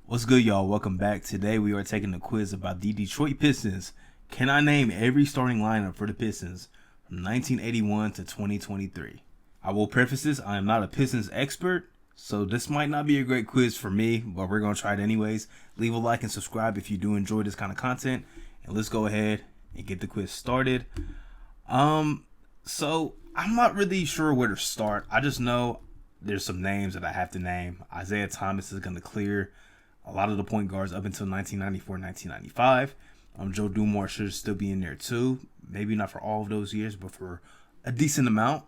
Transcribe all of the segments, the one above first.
What's good, y'all? Welcome back. Today we are taking a quiz about the Detroit Pistons. Can I name every starting lineup for the Pistons from 1981 to 2023? I will preface this, I am not a Pistons expert, so this might not be a great quiz for me, but we're going to try it anyways. Leave a like and subscribe if you do enjoy this kind of content, and let's go ahead and get the quiz started. So I'm not really sure where to start. I just know there's some names that I have to name. Isaiah Thomas is going to clear a lot of the point guards up until 1994, 1995. Joe Dumars should still be in there too. Maybe not for all of those years, but for a decent amount.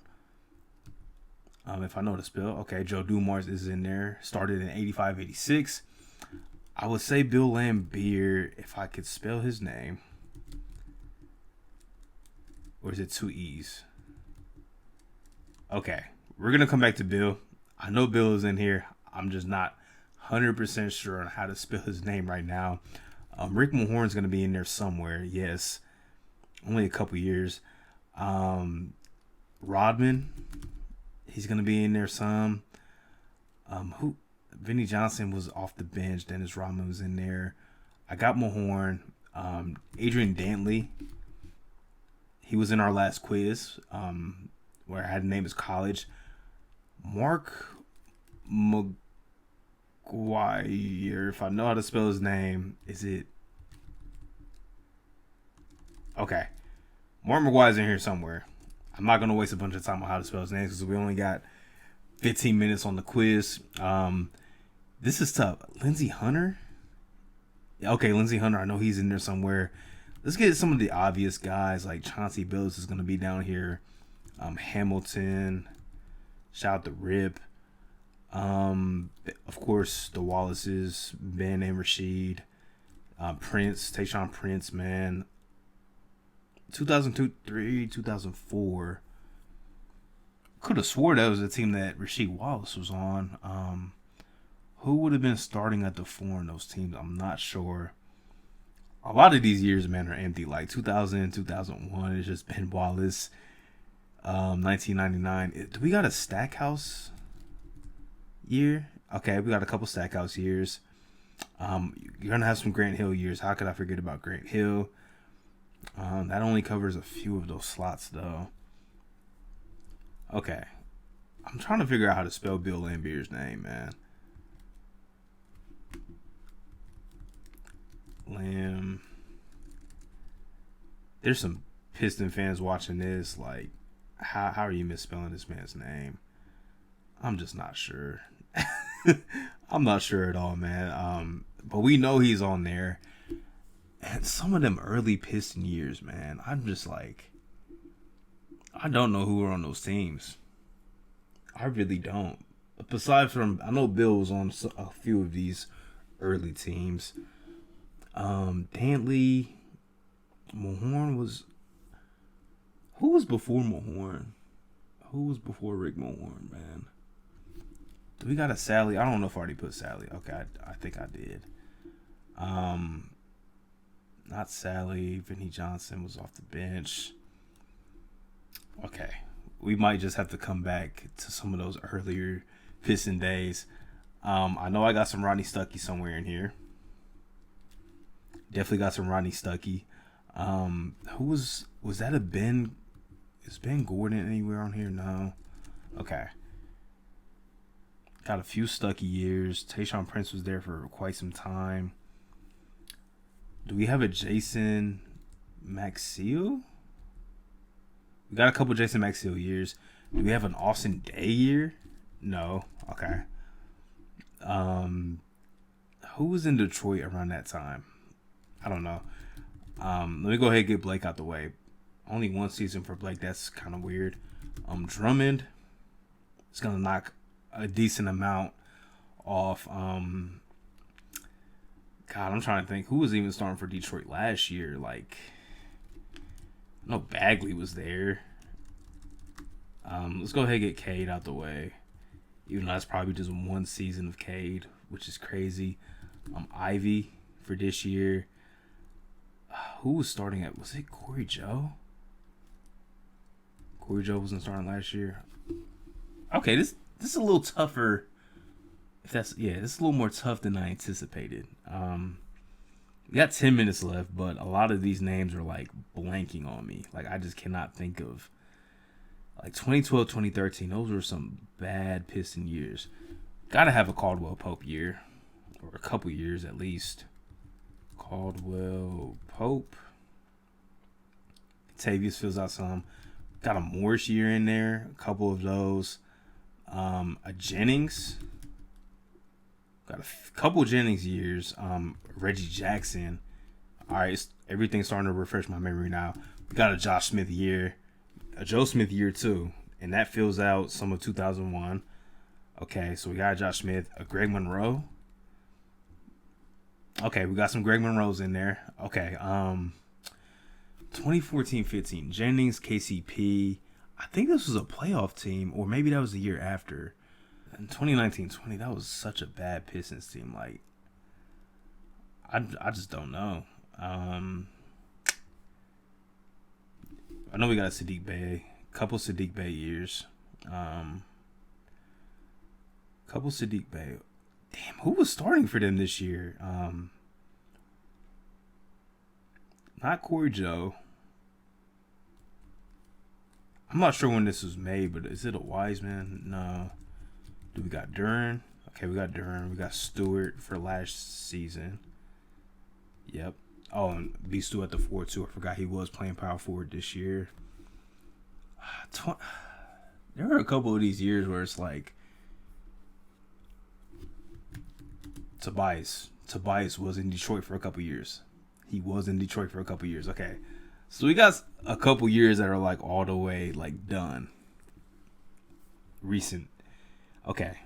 If I know the spell. Okay, Joe Dumars is in there. Started in 85, 86. I would say Bill Laimbeer, if I could spell his name. Or is it two E's? Okay, we're going to come back to Bill. I know Bill is in here. I'm just not 100% sure on how to spell his name right now. Rick Mahorn's going to be in there somewhere. Yes. Only a couple years. Rodman, he's going to be in there some. Vinny Johnson was off the bench. Dennis Rodman was in there. I got Mahorn. Adrian Dantley, he was in our last quiz where I had to name his college. Mark McGuire, if I know how to spell his name, is it? Okay. Mark McGuire's in here somewhere. I'm not going to waste a bunch of time on how to spell his name because we only got 15 minutes on the quiz. This is tough. Lindsey Hunter? Okay, Lindsey Hunter. I know he's in there somewhere. Let's get some of the obvious guys like Chauncey Billups is going to be down here. Hamilton. Shout out to Rip. Of course, the Wallaces, Ben and Rashid, Prince, Tayshaun Prince, man. 2002, 3, 2004. Could have swore that was the team that Rasheed Wallace was on. Who would have been starting at the four in those teams? I'm not sure. A lot of these years, man, are empty. Like 2000, 2001, it's just Ben Wallace. 1999. Do we got a Stackhouse year? Okay, we got a couple Stackhouse years. You're gonna have some Grant Hill years. How could I forget about Grant Hill? That only covers a few of those slots, though. Okay, I'm trying to figure out how to spell Bill Laimbeer's name, man. Lamb. There's some Piston fans watching this. Like, how are you misspelling this man's name? I'm just not sure. I'm not sure at all, man. But we know he's on there. And some of them early Piston years, man, I'm just like, I don't know who were on those teams. I really don't. Besides from, I know Bill was on a few of these early teams. Dantley, Mahorn was. Who was before Mahorn? Who was before Rick Mahorn, man? Do we got a Sally? I don't know if I already put Sally. Okay, I think I did. Not Sally. Vinny Johnson was off the bench. Okay, we might just have to come back to some of those earlier Piston days. I know I got some Rodney Stuckey somewhere in here. Definitely got some Rodney Stuckey. Who was that a Ben? Is Ben Gordon anywhere on here? No. Okay. Got a few Stuckey years. Tayshaun Prince was there for quite some time. Do we have a Jason Maxiell? We got a couple Jason Maxiell years. Do we have an Austin Day year? No. Okay. Who was in Detroit around that time? I don't know. Let me go ahead and get Blake out the way. Only one season for Blake. That's kind of weird. Drummond is going to knock a decent amount off. God, I'm trying to think. Who was even starting for Detroit last year? Like, I know Bagley was there. Let's go ahead and get Cade out the way. Even though that's probably just one season of Cade, which is crazy. Ivy for this year. Who was starting at? Was it Corey Joe? Corey Joe wasn't starting last year. Okay, this is a little tougher That's yeah, it's a little more tough than I anticipated. We got 10 minutes left, but a lot of these names are like blanking on me. Like I just cannot think of like 2012, 2013. Those were some bad Piston years. Got to have a Caldwell Pope year, or a couple years at least. Caldwell Pope. Tavius fills out some. Got a Morris year in there. A couple of those. A Jennings. Got a couple Jennings years. Reggie Jackson. All right, everything's starting to refresh my memory now. We got a Josh Smith year. A Joe Smith year too. And that fills out some of 2001. Okay, so we got Josh Smith. A Greg Monroe. Okay, we got some Greg Monroes in there. Okay, 2014-15, Jennings, KCP. I think this was a playoff team, or maybe that was the year after. In 2019-20, that was such a bad Pistons team. Like, I just don't know. I know we got a Sadiq Bey, couple Sadiq Bey years. Couple Sadiq Bey. Damn, who was starting for them this year? Not Corey Joe. I'm not sure when this was made, but is it a Wiseman? No. Do we got Duran? Okay, we got Duran. We got Stewart for last season. Yep. Oh, and B. Stu at the 4 too. I forgot he was playing power forward this year. There were a couple of these years where it's like Tobias was in Detroit for a couple years. He was in Detroit for a couple years. Okay. So we got a couple years that are like all the way like done. Recent. Okay.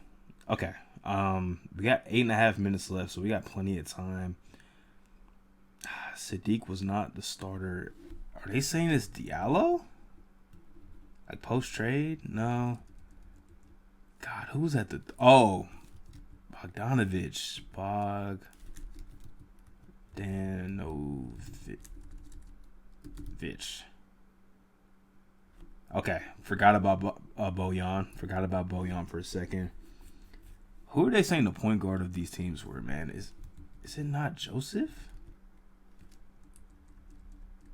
We got 8.5 minutes left, so we got plenty of time. Sadiq was not the starter. Are they saying it's Diallo? Like post trade? No. God, who was at the Bogdanovich. Bogdanovich. Okay, forgot about Bojan. Forgot about Bojan for a second. Who are they saying the point guard of these teams were, man? Is it not Joseph?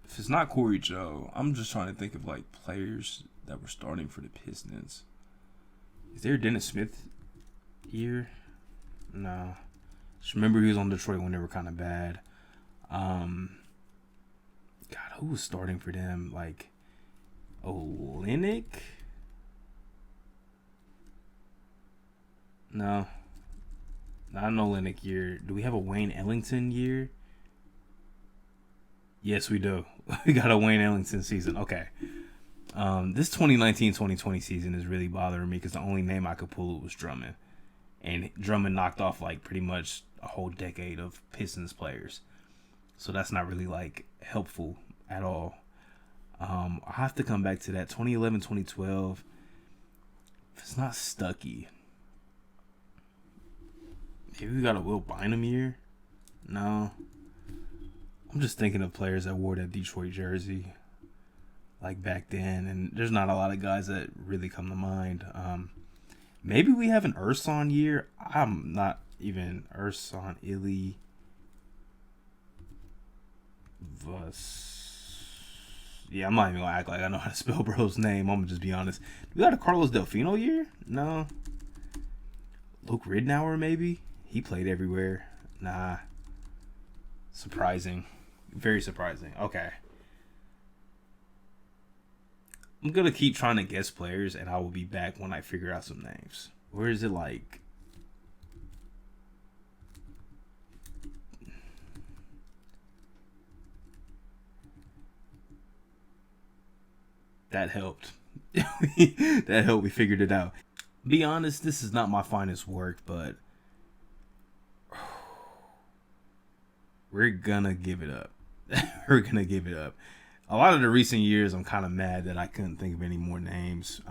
If it's not Corey Joe, I'm just trying to think of like players that were starting for the Pistons. Is there a Dennis Smith year? No. Just remember he was on Detroit when they were kind of bad. God, who was starting for them? Like Olynyk? No. Not an Olynyk year. Do we have a Wayne Ellington year? Yes, we do. We got a Wayne Ellington season. Okay. This 2019-2020 season is really bothering me because the only name I could pull was Drummond. And Drummond knocked off like pretty much a whole decade of Pistons players. So that's not really like helpful at all. I'll have to come back to that 2011-2012. If it's not Stuckey. Maybe we got a Will Bynum year? No. I'm just thinking of players that wore that Detroit jersey like back then, and there's not a lot of guys that really come to mind. Maybe we have an Urson year. I'm not even Urson Illy Yeah, I'm not even gonna act like I know how to spell bro's name. I'm gonna just be honest. We got a Carlos Delfino year? No. Luke Ridnour maybe? He played everywhere. Nah. Surprising. Very surprising. Okay. I'm going to keep trying to guess players, and I will be back when I figure out some names. Where is it like? That helped. That helped. We figured it out. Be honest, this is not my finest work, but we're gonna give it up. We're gonna give it up. A lot of the recent years, I'm kind of mad that I couldn't think of any more names.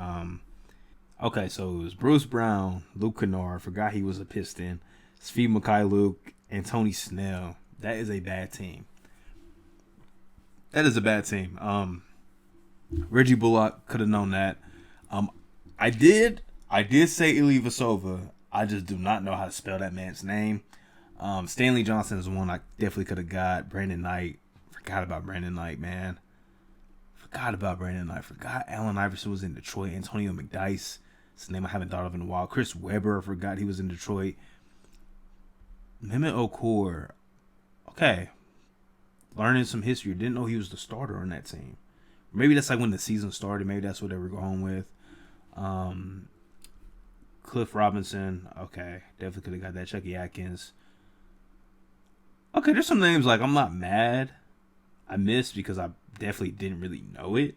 Okay, so it was Bruce Brown, Luke Kennard, forgot he was a Piston, Svi Mikhailuk, and Tony Snell. That is a bad team. That is a bad team. Reggie Bullock could have known that. I did say Ilyasova. I just do not know how to spell that man's name. Stanley Johnson is one I definitely could have got. Brandon Knight. Forgot about Brandon Knight, man. Forgot about Brandon Knight. Forgot Allen Iverson was in Detroit. Antonio McDyess. It's a name I haven't thought of in a while. Chris Webber. I forgot he was in Detroit. Mehmet Okur. Okay. Learning some history. Didn't know he was the starter on that team. Maybe that's like when the season started. Maybe that's what they were going with. Cliff Robinson. Okay. Definitely could have got that. Chucky Atkins. Okay, there's some names like I'm not mad. I missed because I definitely didn't really know it.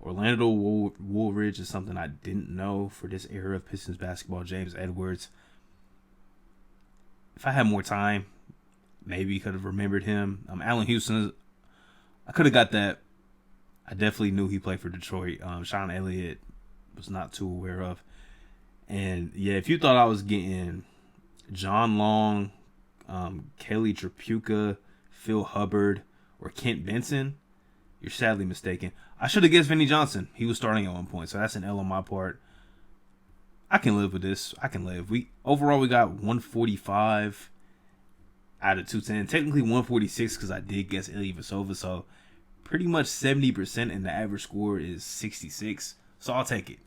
Orlando Woolridge is something I didn't know for this era of Pistons basketball. James Edwards. If I had more time, maybe could have remembered him. Allen Houston. I could have got that. I definitely knew he played for Detroit. Sean Elliott was not too aware of. And yeah, if you thought I was getting John Long, Kelly Tripucka, Phil Hubbard, or Kent Benson, you're sadly mistaken. I should have guessed Vinny Johnson. He was starting at one point, so that's an L on my part. I can live with this. I can live. Overall we got 145 out of 210. Technically 146 because I did guess Ilya Vasova, so pretty much 70%, and the average score is 66. So I'll take it.